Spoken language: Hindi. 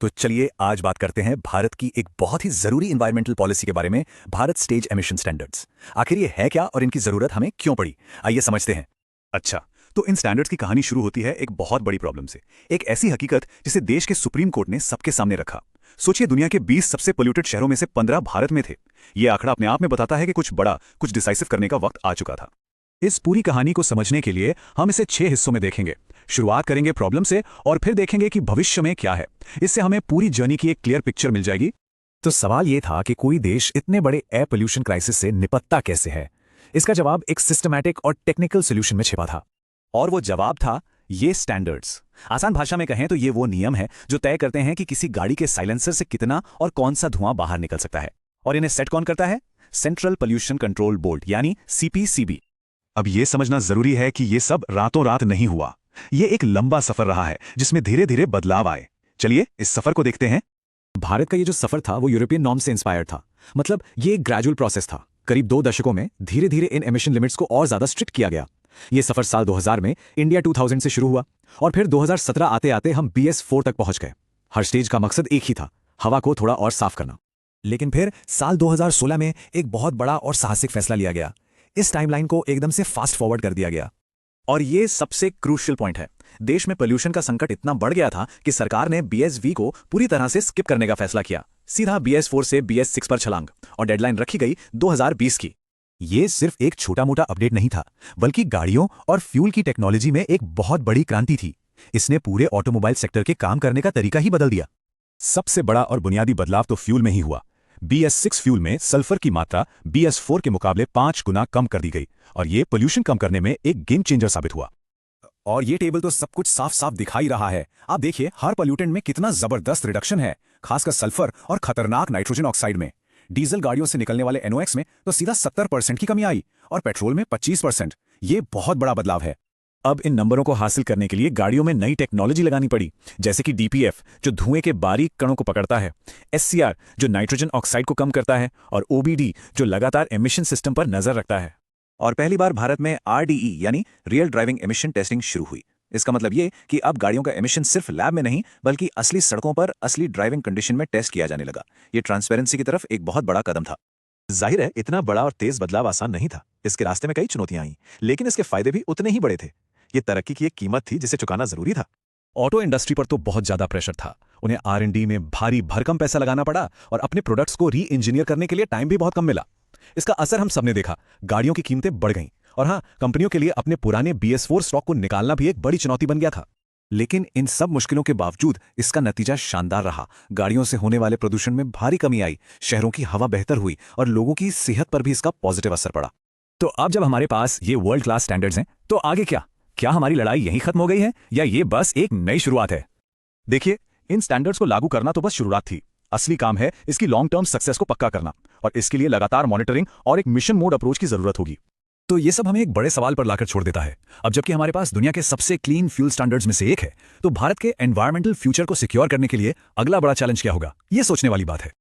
तो चलिए आज बात करते हैं भारत की एक बहुत ही जरूरी इन्वायरमेंटल पॉलिसी के बारे में। भारत स्टेज एमिशन स्टैंडर्ड्स आखिर ये है क्या और इनकी जरूरत हमें क्यों पड़ी, आइए समझते हैं। अच्छा, तो इन स्टैंडर्ड्स की कहानी शुरू होती है एक बहुत बड़ी प्रॉब्लम से, एक ऐसी हकीकत जिसे देश के सुप्रीम कोर्ट ने सबके सामने रखा। सोचिए, दुनिया के 20 सबसे पोल्यूटेड शहरों में से 15 भारत में थे। यह आंकड़ा अपने आप में बताता है कि कुछ बड़ा, कुछ डिसाइसिव करने का वक्त आ चुका था। इस पूरी कहानी को समझने के लिए हम इसे 6 हिस्सों में देखेंगे। शुरुआत करेंगे प्रॉब्लम से और फिर देखेंगे कि भविष्य में क्या है। इससे हमें पूरी जर्नी की एक क्लियर पिक्चर मिल जाएगी। तो सवाल यह था कि कोई देश इतने बड़े एयर पोल्यूशन क्राइसिस से निपटता कैसे है। इसका जवाब एक सिस्टमैटिक और टेक्निकल सोल्यूशन में छिपा था, और वो जवाब था ये स्टैंडर्ड्स। आसान भाषा में कहें तो ये वो नियम है जो तय करते हैं कि किसी गाड़ी के साइलेंसर से कितना और कौन सा धुआं बाहर निकल सकता है। और इन्हें सेट कौन करता है? सेंट्रल पोल्यूशन कंट्रोल बोर्ड, यानी सीपीसीबी। अब यह समझना जरूरी है कि यह सब रातों रात नहीं हुआ। यह एक लंबा सफर रहा है जिसमें धीरे धीरे बदलाव आए। चलिए इस सफर को देखते हैं। भारत का ये जो सफर था वो यूरोपियन नॉर्म से इंस्पायर्ड था। मतलब ये एक ग्रेजुअल प्रोसेस था। करीब 2 दशकों में धीरे धीरे इन एमिशन लिमिट्स को और ज्यादा स्ट्रिक्ट किया गया। ये सफर साल 2000 में इंडिया 2000 से शुरू हुआ और फिर 2017 आते आते हम BS4 तक पहुंच गए। हर स्टेज का मकसद एक ही था, हवा को थोड़ा और साफ करना। लेकिन फिर साल 2016 में एक बहुत बड़ा और साहसिक फैसला लिया गया। इस टाइमलाइन को एकदम से फास्ट फॉरवर्ड कर दिया गया। और ये सबसे क्रूशियल पॉइंट है। देश में पोल्यूशन का संकट इतना बढ़ गया था कि सरकार ने BSV को पूरी तरह से स्किप करने का फैसला किया। सीधा BS4 से BS6 पर छलांग, और डेडलाइन रखी गई 2020 की। ये सिर्फ एक छोटा मोटा अपडेट नहीं था, बल्कि गाड़ियों और फ्यूल की टेक्नोलॉजी में एक बहुत बड़ी क्रांति थी। इसने पूरे ऑटोमोबाइल सेक्टर के काम करने का तरीका ही बदल दिया। सबसे बड़ा और बुनियादी बदलाव तो फ्यूल में ही हुआ। BS6 फ्यूल में सल्फर की मात्रा BS4 के मुकाबले 5 गुना कम कर दी गई, और ये पोल्यूशन कम करने में एक गेम चेंजर साबित हुआ। और ये टेबल तो सब कुछ साफ साफ दिखा ही रहा है। आप देखिए हर पोल्यूटेंट में कितना जबरदस्त रिडक्शन है, खासकर सल्फर और खतरनाक नाइट्रोजन ऑक्साइड में। डीजल गाड़ियों से निकलने वाले NOx में तो सीधा 70% की कमी आई, और पेट्रोल में 25%। ये बहुत बड़ा बदलाव है। अब इन नंबरों को हासिल करने के लिए गाड़ियों में नई टेक्नोलॉजी लगानी पड़ी, जैसे कि DPF जो धुएं के बारीक कणों को पकड़ता है, SCR जो नाइट्रोजन ऑक्साइड को कम करता है, और OBD जो लगातार एमिशन सिस्टम पर नजर रखता है। और पहली बार भारत में RDE यानी रियल ड्राइविंग एमिशन टेस्टिंग शुरू हुई। इसका मतलब ये कि अब गाड़ियों का एमिशन सिर्फ लैब में नहीं, बल्कि असली सड़कों पर असली ड्राइविंग कंडीशन में टेस्ट किया जाने लगा। ये ट्रांसपेरेंसी की तरफ एक बहुत बड़ा कदम था। जाहिर है इतना बड़ा और तेज बदलाव आसान नहीं था। इसके रास्ते में कई चुनौतियां आई, लेकिन इसके फायदे भी उतने ही बड़े थे। ये तरक्की की एक कीमत थी जिसे चुकाना जरूरी था। ऑटो इंडस्ट्री पर तो बहुत ज्यादा प्रेशर था। उन्हें R&D में भारी भरकम पैसा लगाना पड़ा, और अपने प्रोडक्ट्स को री इंजीनियर करने के लिए टाइम भी बहुत कम मिला। इसका असर हम सबने देखा। गाड़ियों की कीमतें बढ़ गईं, और हाँ, कंपनियों के लिए अपने पुराने BS4 स्टॉक को निकालना भी एक बड़ी चुनौती बन गया था। लेकिन इन सब मुश्किलों के बावजूद इसका नतीजा शानदार रहा। गाड़ियों से होने वाले प्रदूषण में भारी कमी आई, शहरों की हवा बेहतर हुई, और लोगों की सेहत पर भी इसका पॉजिटिव असर पड़ा। तो अब जब हमारे पास ये वर्ल्ड क्लास स्टैंडर्ड्स हैं, तो आगे क्या हमारी लड़ाई यहीं खत्म हो गई है, या ये बस एक नई शुरुआत है? देखिए, इन स्टैंडर्ड्स को लागू करना तो बस शुरुआत थी। असली काम है इसकी लॉन्ग टर्म सक्सेस को पक्का करना, और इसके लिए लगातार मॉनिटरिंग और एक मिशन मोड अप्रोच की जरूरत होगी। तो ये सब हमें एक बड़े सवाल पर लाकर छोड़ देता है। अब जबकि हमारे पास दुनिया के सबसे क्लीन फ्यूल स्टैंडर्ड्स में से एक है, तो भारत के एनवायरमेंटल फ्यूचर को सिक्योर करने के लिए अगला बड़ा चैलेंज क्या होगा, ये सोचने वाली बात है।